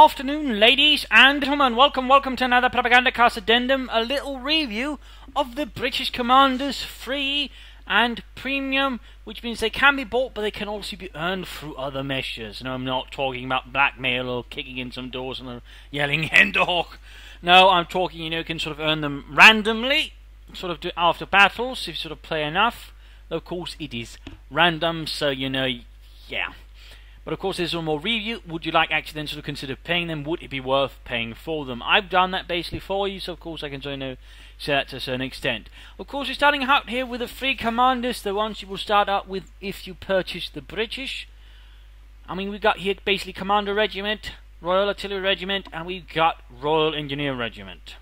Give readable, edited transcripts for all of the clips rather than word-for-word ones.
afternoon, ladies and gentlemen. Welcome to another Propagandacast Addendum, a little review of the British Commanders Free and Premium, which means they can be bought, but they can also be earned through other measures. No, I'm not talking about blackmail or kicking in some doors and yelling "hen dog." No, I'm talking, you can sort of earn them randomly, sort of do after battles, if you sort of play enough. Though, of course, it is random, so yeah. But of course, there's one more review. Would you like actually then sort of consider paying them? Would it be worth paying for them? I've done that basically for you, so of course I can say that to a certain extent. Of course, we're starting out here with the free commanders, the ones you will start out with if you purchase the British. I mean, we got here basically Commander Regiment, Royal Artillery Regiment, and we've got Royal Engineer Regiment.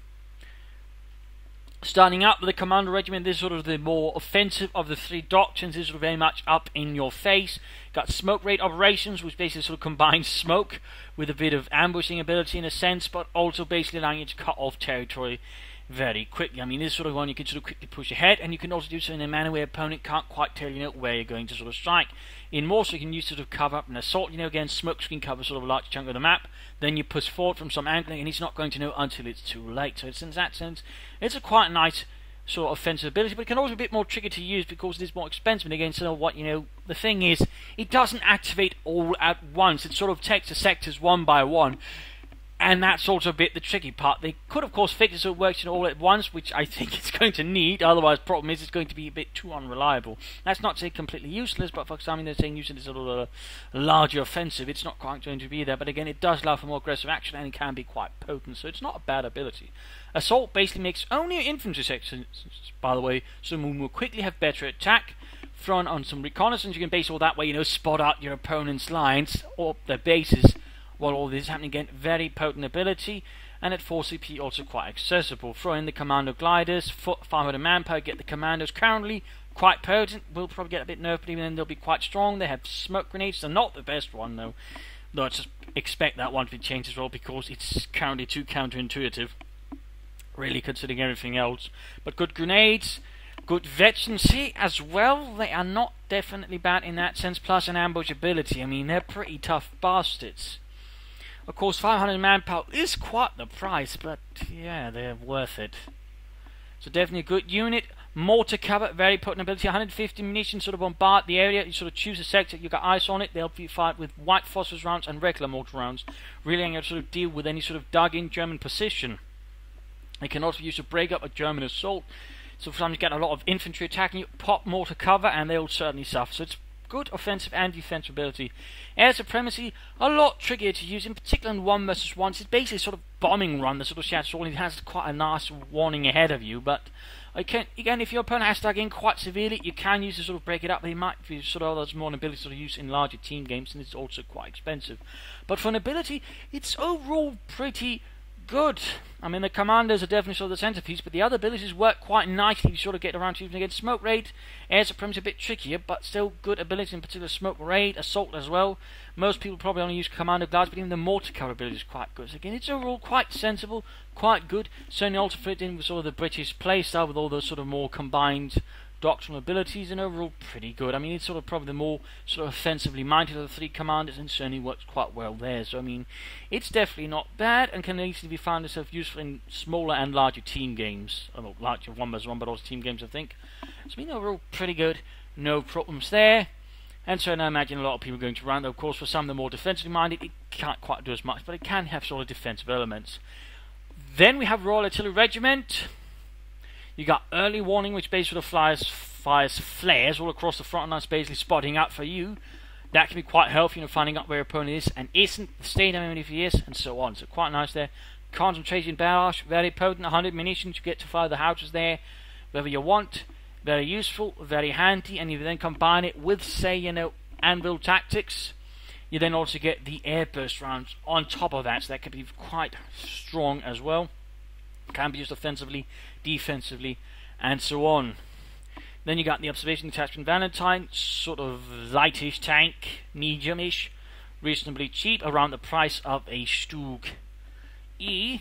Starting out with the Commander Regiment, this is sort of the more offensive of the three doctrines. This is sort of very much up in your face. Got smoke rate operations, which basically sort of combines smoke with a bit of ambushing ability in a sense, but also basically allowing you to cut off territory very quickly. I mean, this is sort of one you can sort of quickly push ahead, and you can also do so in a manner where opponent can't quite tell where you're going to sort of strike. In more, so you can use sort of cover up an assault, again, smoke screen cover sort of a large chunk of the map, then you push forward from some angling, and he's not going to know until it's too late. So in that sense, it's a quite nice sort of offensive ability, but it can also be a bit more tricky to use because it is more expensive. And again, so what the thing is, it doesn't activate all at once. It sort of takes the sectors one by one. And that's also a bit the tricky part. They could, of course, fix it so it works all at once, which I think it's going to need. Otherwise, the problem is it's going to be a bit too unreliable. That's not to say completely useless, but for example, they're saying using this little larger offensive, it's not quite going to be there. But again, it does allow for more aggressive action, and it can be quite potent, so it's not a bad ability. Assault basically makes only your infantry sections, by the way, so we will quickly have better attack. Front on some reconnaissance, you can base all that way, spot out your opponent's lines or their bases. While all this is happening, again, very potent ability, and at 4 CP also quite accessible. Throw in the Commando Gliders, 500 manpower, get the Commandos currently quite potent. Will probably get a bit nerfed, but even then they'll be quite strong. They have smoke grenades, they're not the best one though. Though I just expect that one to be changed as well because it's currently too counterintuitive, really considering everything else. But good grenades, good veterancy as well. They are not definitely bad in that sense, plus an ambush ability. I mean, they're pretty tough bastards. Of course, 500 manpower is quite the price, but yeah, they're worth it. So definitely a good unit. Mortar cover, very potent ability. 150 munitions, sort of bombard the area. You sort of choose a sector, you got ice on it. They'll be fired with white phosphorus rounds and regular mortar rounds. Really able to sort of deal with any sort of dug-in German position. They can also use to break up a German assault. So sometimes you get a lot of infantry attacking you, pop mortar cover, and they'll certainly suffer. So it's good offensive and defensive ability. Air supremacy, a lot trickier to use, in particular in 1 versus 1. It's basically a sort of bombing run, the sort of shatters all. It has quite a nice warning ahead of you, but again, if your opponent has dug in quite severely, you can use to sort of break it up. They might be sort of those more ability to sort of use in larger team games, and it's also quite expensive. But for an ability, it's overall pretty good. I mean, the commanders are definitely sort of the centerpiece, but the other abilities work quite nicely. You sort of get around to using against smoke raid. Air supremacy a bit trickier, but still good ability, in particular smoke raid, assault as well. Most people probably only use commander gliders, but even the mortar cover ability is quite good. So again, it's overall quite sensible, quite good. Certainly also fit in with sort of the British playstyle with all those sort of more combined doctrinal abilities, and overall pretty good. I mean, it's sort of probably the more sort of offensively minded of the three commanders, and certainly works quite well there. So I mean, it's definitely not bad, and can easily be found itself useful in smaller and larger team games. Well, larger 1 versus 1, but also team games, I think. So I mean, overall pretty good, no problems there. And so I imagine a lot of people are going to run. Though, of course, for some of the more defensively minded, it can't quite do as much, but it can have sort of defensive elements. Then we have Royal Artillery Regiment. You got early warning, which basically fires flares all across the front lines, basically spotting out for you. That can be quite helpful, finding out where your opponent is and isn't, staying down if he is, and so on. So quite nice there. Concentration barrage, very potent. 100 munitions, you get to fire the houses there wherever you want. Very useful, very handy, and you then combine it with, say, anvil tactics. You then also get the airburst rounds on top of that, so that can be quite strong as well. Can be used offensively, defensively, and so on. Then you got the observation detachment Valentine, sort of lightish tank, mediumish, reasonably cheap, around the price of a Stug E.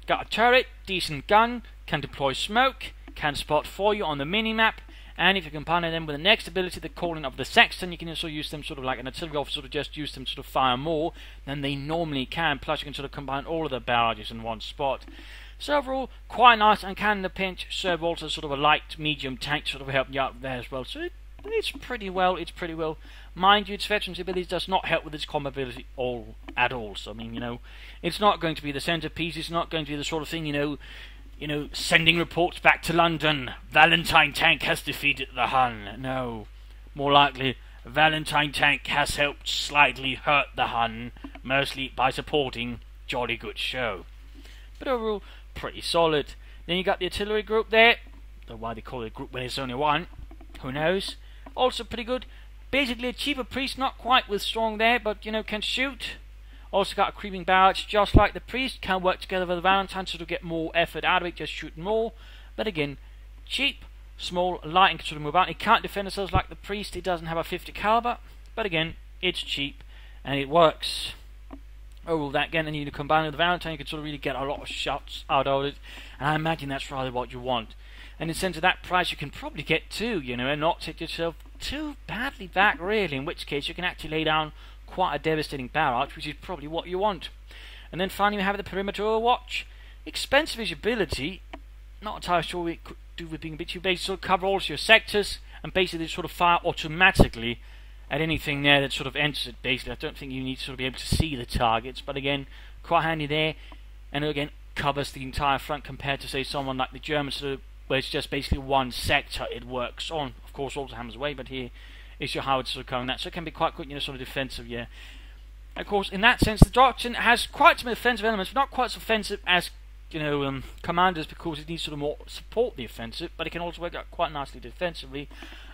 Got a turret, decent gun, can deploy smoke, can spot for you on the minimap, And if you combine them with the next ability, the calling of the sexton, you can also use them sort of like an artillery officer, sort of just use them to sort of fire more than they normally can. Plus, you can sort of combine all of the barrages in one spot. So overall, quite nice, and can in the pinch serve also sort of a light, medium tank sort of help you out there as well. So it's pretty well. It's pretty well. Mind you, its veteran's ability does not help with its combat ability at all. So I mean, it's not going to be the centerpiece. It's not going to be the sort of thing, sending reports back to London. Valentine tank has defeated the Hun. No, more likely, Valentine tank has helped slightly hurt the Hun, mostly by supporting jolly good show. But overall, pretty solid. Then you got the artillery group there. Don't know why they call it a group when it's only one. Who knows? Also pretty good. Basically a cheaper priest, not quite with strong there, but can shoot. Also got a creeping barrage, just like the priest. Can work together with the Valentine so to get more effort out of it, just shooting more. But again, cheap, small, light, and can sort of move out. It can't defend itself like the priest. It doesn't have a 50 caliber. But again, it's cheap and it works. Overall, that again, and you combine it with the Valentine, you can sort of really get a lot of shots out of it. And I imagine that's rather what you want. And in the sense of that price, you can probably get two, and not set yourself too badly back, really. In which case, you can actually lay down quite a devastating barrage, which is probably what you want. And then finally, we have the perimeter watch. Expensive visibility. Not entirely sure what it could do with being a bit too basic. Sort of cover all of your sectors and basically sort of fire automatically at anything there that sort of enters it. Basically, I don't think you need to sort of be able to see the targets, but again, quite handy there. And again, covers the entire front compared to say someone like the Germans, sort of, where it's just basically one sector it works on. Of course, also hammers away, but here is your howitzer sort of covering that, so it can be quite good, sort of defensive, yeah. Of course, in that sense, the doctrine has quite some offensive elements, but not quite so offensive as commanders, because it needs sort of more support the offensive, but it can also work out quite nicely defensively.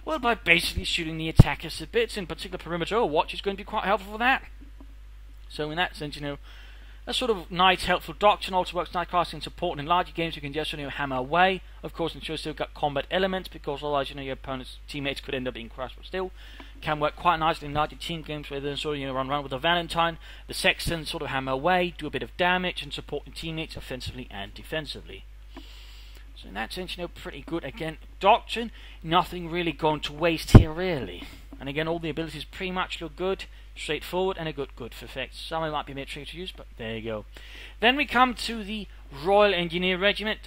Well, by basically shooting the attackers to bits, in particular perimeter watch is going to be quite helpful for that. So in that sense, a sort of nice, helpful doctrine. Also works nice class in support, and in larger games you can just hammer away. Of course, ensure still got combat elements, because otherwise your opponent's teammates could end up being crushed, but still can work quite nicely in larger team games where they sort of run around with the Valentine, the Sexton, sort of hammer away, do a bit of damage, and support your teammates offensively and defensively. So in that sense, pretty good. Again, doctrine, nothing really going to waste here, really. And again, all the abilities pretty much look good, straightforward, and a good for effects. Some of them might be a bit tricky to use, but there you go. Then we come to the Royal Engineer Regiment,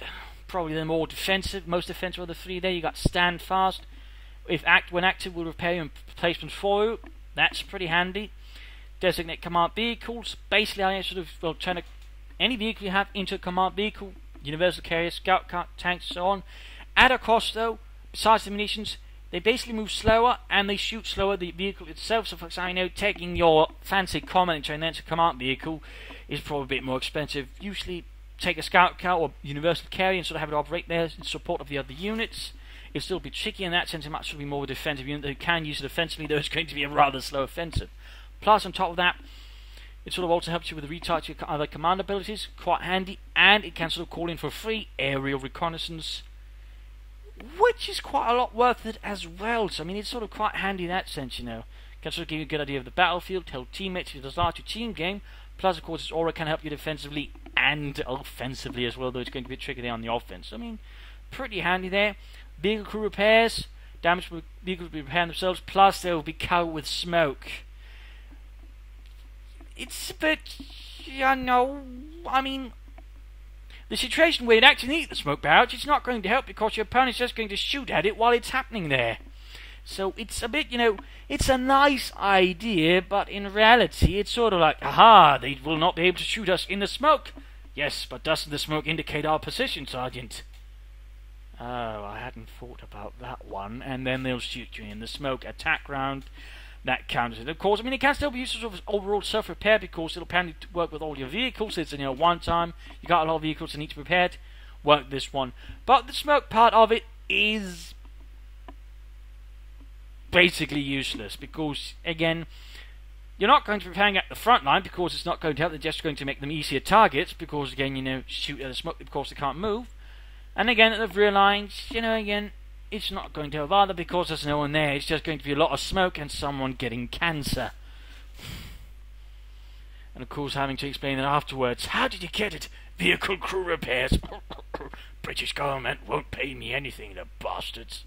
probably the more defensive, most defensive of the three there. You got Stand Fast. When active, will repair your replacement for you. That's pretty handy. Designate command vehicles. Basically, I sort of turn any vehicle you have into a command vehicle. Universal carrier, scout car, tanks, so on. At a cost, though, besides the munitions, they basically move slower and they shoot slower. The vehicle itself, so for example, taking your fancy command and turning that into a command vehicle is probably a bit more expensive. Usually, take a scout car or universal carrier and sort of have it operate there in support of the other units. It'll still be tricky in that sense. It might sort of be more of a defensive unit who can use it offensively, though it's going to be a rather slow offensive. Plus, on top of that, it sort of also helps you with the retard to your other command abilities, quite handy, and it can sort of call in for free aerial reconnaissance, which is quite a lot worth it as well. So I mean, it's sort of quite handy in that sense, Can sort of give you a good idea of the battlefield, tell teammates it does larger team game. Plus, of course, its aura can help you defensively and offensively as well, though it's going to be tricky there on the offense. I mean, pretty handy there. Vehicle crew repairs, damage vehicles will be repairing themselves, plus they will be covered with smoke. It's a bit, I mean, the situation where you'd actually need the smoke barrage, it's not going to help because your opponent's just going to shoot at it while it's happening there. So it's a bit, it's a nice idea, but in reality it's sort of like, aha, they will not be able to shoot us in the smoke. Yes, but doesn't the smoke indicate our position, Sergeant? Oh, I hadn't thought about that one. And then they'll shoot you in the smoke attack round. That counters it. Of course, I mean, it can still be used as overall self-repair because it'll apparently work with all your vehicles. It's, one time. You got a lot of vehicles that need to be repaired. Work this one. But the smoke part of it is basically useless because, again, you're not going to be repairing at the front line because it's not going to help. They're just going to make them easier targets because, again, shoot at the smoke because they can't move. And again, at the rear lines, again, it's not going to help either because there's no one there. It's just going to be a lot of smoke and someone getting cancer. And of course, having to explain that afterwards. How did you get it? Vehicle crew repairs. British government won't pay me anything, the bastards.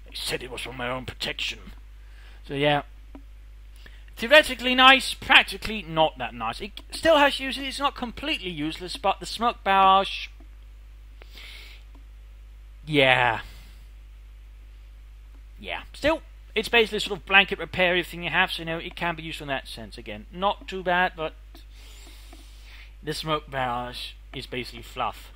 They said it was for my own protection. So yeah, theoretically nice, practically not that nice. It still has uses, it's not completely useless, but the smoke barrage, yeah. Still, it's basically sort of blanket repair everything you have, so it can be useful in that sense. Again, not too bad, but the smoke barrage is basically fluff.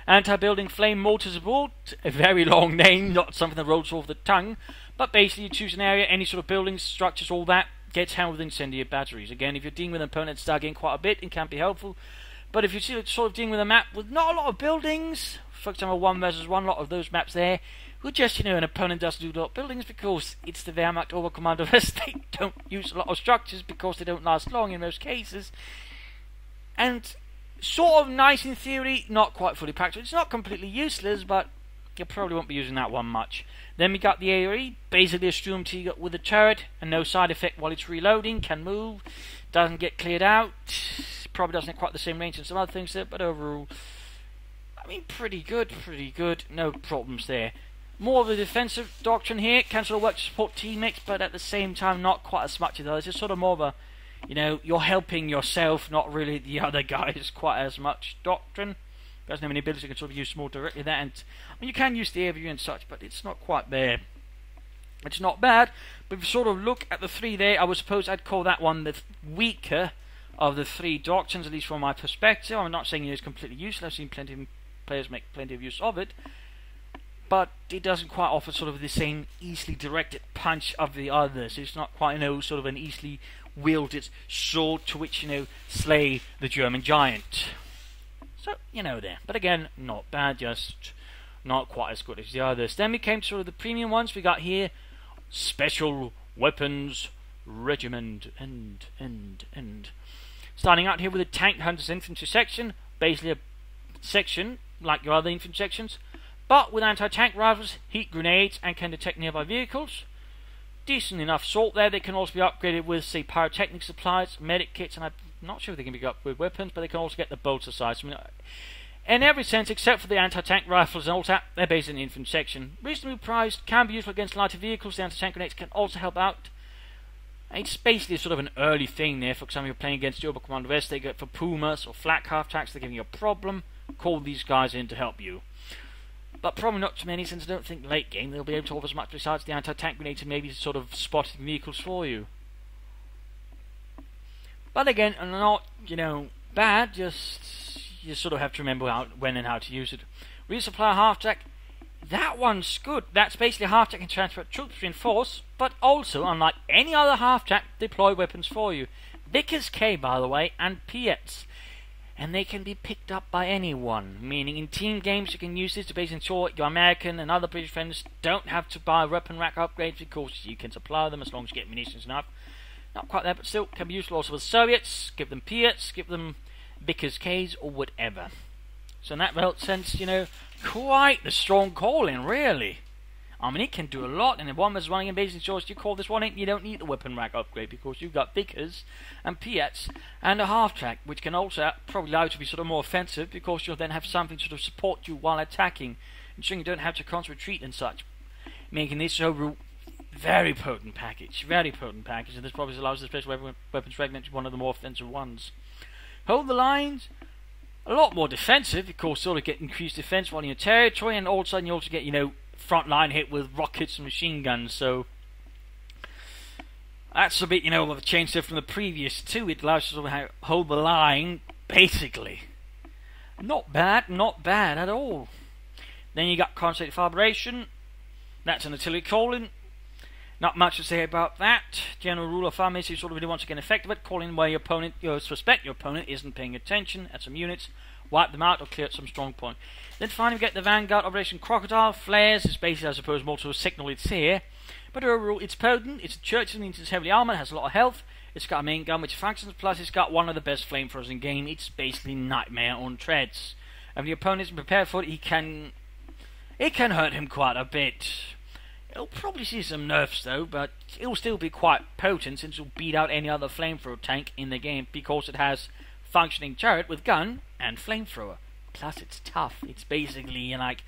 Anti-building flame mortars aboard, a very long name, not something that rolls off the tongue, but basically you choose an area, any sort of buildings, structures, all that, gets hammered with incendiary batteries. Again, if you're dealing with an opponent that's dug in quite a bit, it can be helpful, but if you're sort of dealing with a map with not a lot of buildings, for example 1 versus 1, a lot of those maps there, would just, an opponent doesn't do a lot of buildings because it's the Wehrmacht Oberkommando West, they don't use a lot of structures because they don't last long in most cases, and sort of nice in theory, not quite fully practical. It's not completely useless, but you probably won't be using that one much. Then we got the AoE, basically a Sturm Tiger with a turret and no side effect while it's reloading, can move, doesn't get cleared out, probably doesn't have quite the same range as some other things there, but overall, I mean, pretty good, no problems there. More of a defensive doctrine here, can sort of work to support teammates, but at the same time not quite as much as others. It's sort of more of a, you're helping yourself, not really the other guys quite as much doctrine. Doesn't have any ability, you can sort of use more directly there, and I mean, you can use the air view and such, but it's not quite there. It's not bad, but if you sort of look at the 3 there, I would suppose I'd call that one the weaker of the 3 doctrines, at least from my perspective. I'm not saying it's completely useless, I've seen plenty of players make plenty of use of it, but it doesn't quite offer sort of the same easily directed punch of the others. It's not quite, sort of an easily wielded sword to which, slay the German giant. So, there. But again, not bad, just not quite as good as the others. Then we came to sort of the premium ones. We got here Special Weapons Regiment. Starting out here with a Tank Hunters Infantry section. Basically a section like your other infantry sections, but with anti-tank rifles, heat grenades, and can detect nearby vehicles. Decent enough salt there. They can also be upgraded with, say, pyrotechnic supplies, medic kits, and I'm not sure if they can be upgraded with weapons, but they can also get the bolter size. I mean, in every sense, except for the anti-tank rifles and all that, they're based in the infantry section. Reasonably priced, can be useful against lighter vehicles. The anti-tank grenades can also help out. It's basically sort of an early thing there. For example, you're playing against the Oberkommando West, they go for Pumas or flak half-tracks, they're giving you a problem. Call these guys in to help you. But probably not too many, since I don't think late game they'll be able to offer as much besides the anti-tank grenades and maybe sort of spotting vehicles for you. But again, not, bad, just you sort of have to remember when and how to use it. Resupply half-track, that one's good. That's basically half-track can transfer troops reinforce, but also, unlike any other half-track, deploy weapons for you. Vickers K, by the way, and Piets. And they can be picked up by anyone, meaning in team games you can use this to basically ensure your American and other British friends don't have to buy weapon rack upgrades because you can supply them as long as you get munitions enough. Not quite there, but still can be useful also with Soviets, give them Piets, give them Vickers Ks or whatever. So in that sense, quite the strong calling, really. I mean, it can do a lot, and if one was running in basic choice, you call this one in, you don't need the weapon rack upgrade because you've got Vickers and Piets and a half-track, which can also probably allow you to be sort of more offensive because you'll then have something to sort of support you while attacking, ensuring you don't have to constantly retreat and such, making this overall very potent package, and this probably allows the special weapons regiment to be one of the more offensive ones. Hold the lines. A lot more defensive, of course, sort of get increased defense while in your territory, and all of a sudden you also get, front line hit with rockets and machine guns, so that's a bit, of a change there from the previous two. It allows you to sort of hold the line, basically. Not bad at all. Then you got concentrated vibration. That's an artillery calling. Not much to say about that. General rule of thumb is you sort of really want to get effective at calling where you suspect your opponent isn't paying attention at some units, wipe them out or clear at some strong point. Then finally we get the Vanguard Operation Crocodile. Flares is basically, I suppose, more to a signal it's here. But overall it's potent, it's a church, it means it's heavily armoured, has a lot of health, it's got a main gun which functions, plus it's got one of the best flamethrowers in game. It's basically Nightmare on treads. And if the opponent isn't prepared for it, it can hurt him quite a bit. It'll probably see some nerfs though, but it'll still be quite potent since it'll beat out any other flamethrower tank in the game because it has functioning turret with gun and flamethrower. Plus it's tough. It's basically like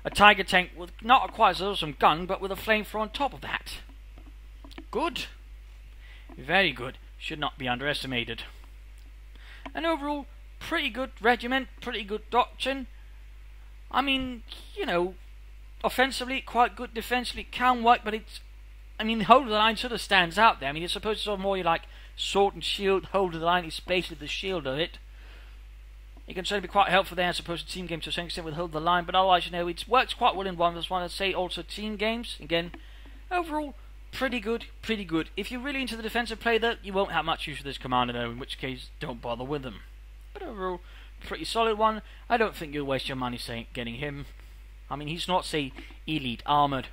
a Tiger tank with not quite as awesome gun, but with a flamethrower on top of that. Good. Very good. Should not be underestimated. And overall, pretty good regiment, pretty good doctrine. I mean, you know, offensively quite good, defensively can work, but it's, I mean, the hold of the line sort of stands out there. I mean, it's supposed to sort of more like sword and shield. Hold of the line is basically the shield of it. It can certainly be quite helpful there as opposed to team games to a certain extent with hold of the line, but otherwise, you know, it works quite well in 1v1. I'd say also team games. Again, overall, pretty good, pretty good. If you're really into the defensive play, though, you won't have much use for this commander, though, in which case, don't bother with them. But overall, pretty solid one. I don't think you'll waste your money saying getting him. I mean, he's not, say, elite armoured.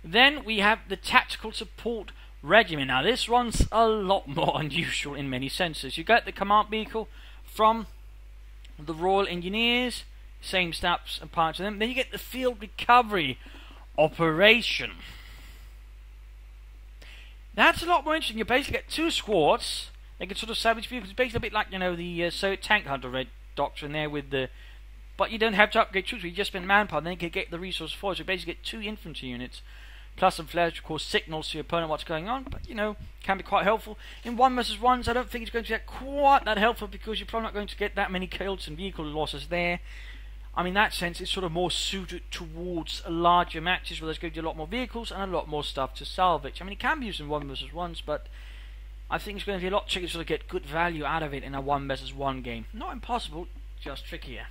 Then we have the Tactical Support Regiment. Now, this one's a lot more unusual in many senses. You get the command vehicle from the Royal Engineers, same stats and parts of them. Then you get the Field Recovery Operation. That's a lot more interesting. You basically get 2 squads. They can sort of salvage vehicles. It's basically a bit like, you know, the Soviet Tank Hunter Red Doctrine there with the... But you don't have to upgrade troops. You just spend manpower, then you can get the resource for it. So you basically get 2 infantry units, plus some flares, of course, signals to your opponent what's going on. But, you know, can be quite helpful. In 1v1s, I don't think it's going to be quite that helpful because you're probably not going to get that many kills and vehicle losses there. I mean, in that sense, it's sort of more suited towards larger matches where there's going to be a lot more vehicles and a lot more stuff to salvage. I mean, it can be used in 1v1s, but I think it's going to be a lot trickier to sort of get good value out of it in a 1v1 game. Not impossible, just trickier.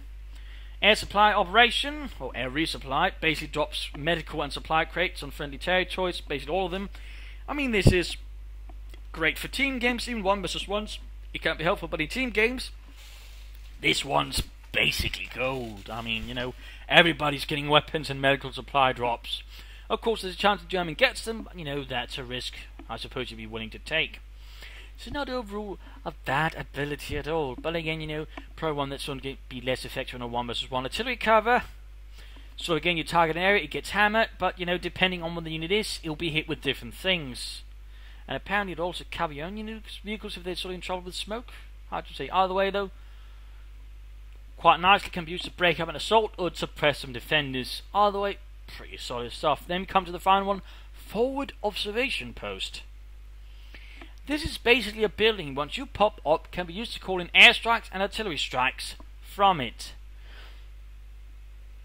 Air Supply Operation, or Air Resupply, basically drops medical and supply crates on friendly territories, basically all of them. I mean, this is great for team games, even 1v1s. It can be helpful, but in team games, this one's basically gold. I mean, you know, everybody's getting weapons and medical supply drops. Of course, there's a chance the German gets them, but, you know, that's a risk I suppose you'd be willing to take. So not overall a bad ability at all, but again, you know, probably one that's going to be less effective on a 1v1 artillery cover. So again, you target an area, it gets hammered, but, you know, depending on what the unit is, it'll be hit with different things. And apparently it'll also cover your own units, vehicles if they're sort of in trouble with smoke. Hard to say. Either way, though, quite nicely can be used to break up an assault or to suppress some defenders. Either way, pretty solid stuff. Then we come to the final one, Forward Observation Post. This is basically a building, once you pop up, can be used to call in airstrikes and artillery strikes from it.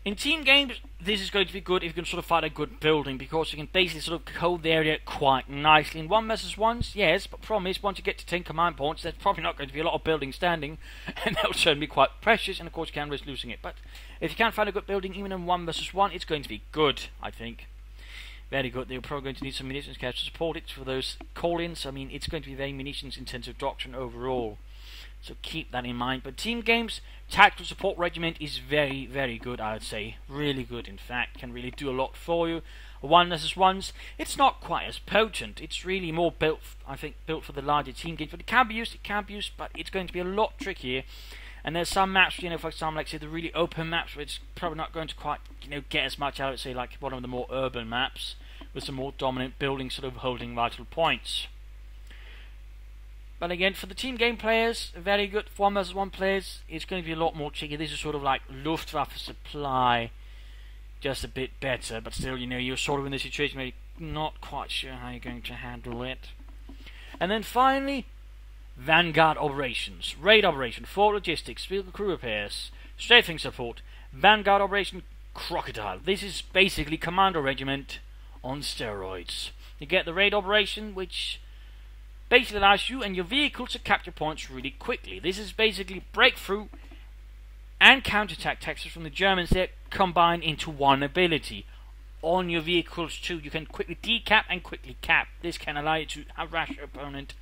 In team games, this is going to be good if you can sort of find a good building, because you can basically sort of hold the area quite nicely. In 1v1s, yes, but problem is, once you get to 10 command points, there's probably not going to be a lot of buildings standing, and they'll certainly be quite precious, and of course you can risk losing it. But if you can find a good building, even in 1v1, it's going to be good, I think. Very good. They're probably going to need some munitions cache to support it for those call-ins. I mean, it's going to be very munitions-intensive doctrine overall. So keep that in mind. But team games, Tactical Support Regiment is very, very good, I would say. Really good, in fact. Can really do a lot for you. 1v1s, it's not quite as potent. It's really more built, I think, built for the larger team games. But it can be used, but it's going to be a lot trickier. And there's some maps, you know, for example, like say the really open maps, where it's probably not going to quite, you know, get as much out of it, say like one of the more urban maps with some more dominant buildings sort of holding vital points. But again, for the team game players, very good. For 1v1 players, it's going to be a lot more tricky. This is sort of like Luftwaffe supply, just a bit better, but still, you know, you're sort of in the situation where you're not quite sure how you're going to handle it. And then finally, Vanguard Operations, Raid Operation, Forward Logistics, Vehicle Crew Repairs, Strafing Support, Vanguard Operation Crocodile. This is basically Commando Regiment on steroids. You get the Raid Operation, which basically allows you and your vehicle to capture points really quickly. This is basically breakthrough and counterattack tactics from the Germans that combine into one ability. On your vehicles too, you can quickly decap and quickly cap. This can allow you to harass your opponent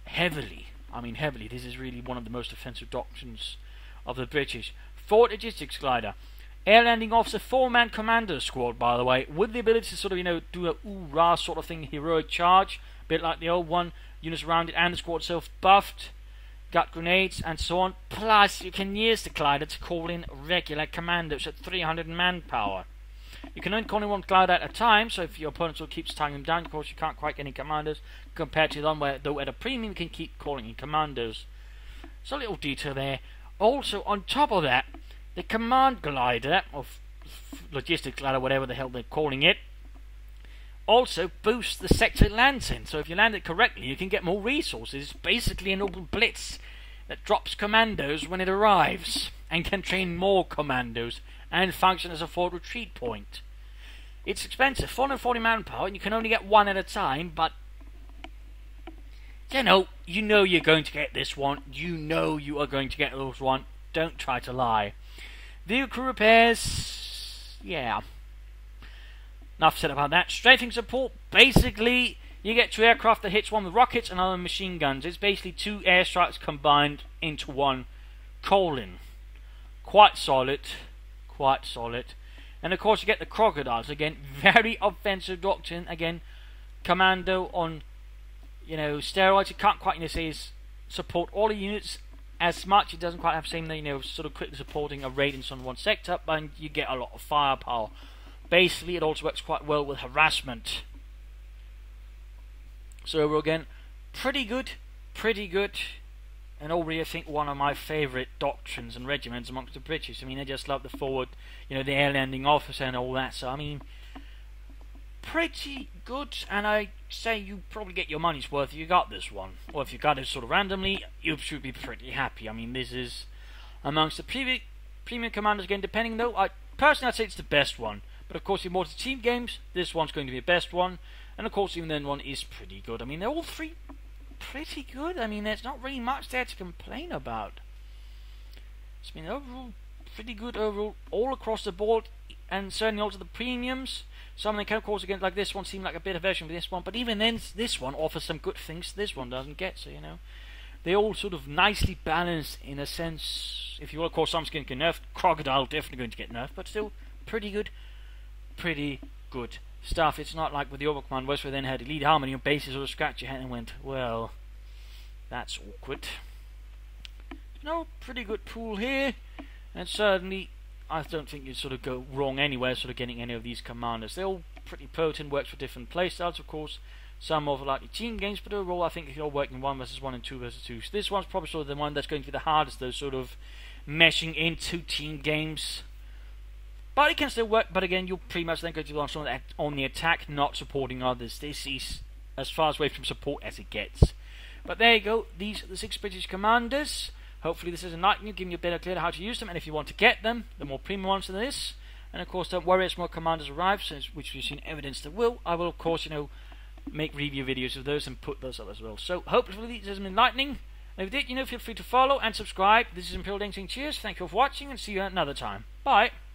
heavily. I mean heavily. This is really one of the most offensive doctrines of the British. Forward Logistics Glider. Air Landing Officer 4-man Commander Squad, by the way, with the ability to sort of, you know, do a ooh-rah sort of thing, heroic charge, a bit like the old one. Units around it and the squad itself buffed, got grenades and so on. Plus, you can use the glider to call in regular commandos at 300 manpower. You can only call in one glider at a time, so if your opponent sort of keeps tying them down, of course you can't quite get any commandos compared to them, where though at a premium you can keep calling in commandos. So a little detail there. Also, on top of that, The command glider, or logistics glider, whatever the hell they're calling it, also boosts the sector it lands in. So if you land it correctly, you can get more resources. It's basically an open blitz that drops commandos when it arrives, and can train more commandos, and function as a forward retreat point. It's expensive, 440 manpower, and you can only get one at a time, but you know you're going to get this one. You know you are going to get this one. Don't try to lie. Vehicle crew repairs, yeah. Enough said about that. Strafing support, basically, you get 2 aircraft that hits one with rockets and other machine guns. It's basically 2 airstrikes combined into one. Quite solid. Quite solid. And of course you get the crocodiles. Again, very offensive doctrine. Again, commando on, steroids. You can't quite, say, support all the units as much. It doesn't quite have the same, sort of quickly supporting a radiance on one sector, but you get a lot of firepower. Basically, it also works quite well with harassment. So overall, again, pretty good, and already I think one of my favourite doctrines and regiments amongst the British. I mean, I just love the forward, the air landing officer and all that. So I mean, pretty good, and I say you probably get your money's worth if you got this one, or if you got it sort of randomly, you should be pretty happy. I mean, this is amongst the premium commanders. Again, depending though, personally I'd say it's the best one. But of course, in multi-team games, this one's going to be the best one. And of course, even then one is pretty good. I mean, they're all three pretty good. I mean, there's not really much there to complain about. I mean, overall, pretty good overall, all across the board. And certainly also the premiums. Some of them can, of course, again, like this one, seem like a better version of this one. But even then, this one offers some good things this one doesn't get. So, they all sort of nicely balanced in a sense. If you will, of course, some skin get nerfed. Crocodile definitely going to get nerfed. But still, pretty good stuff. It's not like with the Overcommand West where then had elite harmony on bases or scratch your head and went, well, that's awkward. No, pretty good pool here, and certainly I don't think you'd sort of go wrong anywhere sort of getting any of these commanders. They're all pretty potent, works for different playstyles, of course. Some more likely team games, but overall I think if you're working 1 versus 1 and 2 versus 2, so this one's probably sort of the one that's going to be the hardest, though, sort of meshing into team games. But it can still work, but again, you'll pretty much then go to on the attack, not supporting others. This is as far away from support as it gets. But there you go, these are the 6 British commanders. Hopefully this is enlightening you, giving you a better clear how to use them, and if you want to get them, the more premium ones than this. And of course, don't worry as more commanders arrive, which we've seen evidence that will. I will, of course, make review videos of those and put those up as well. So hopefully this has been enlightening. And if you did, feel free to follow and subscribe. This is Imperial Dancing. Cheers, thank you for watching, and see you another time. Bye.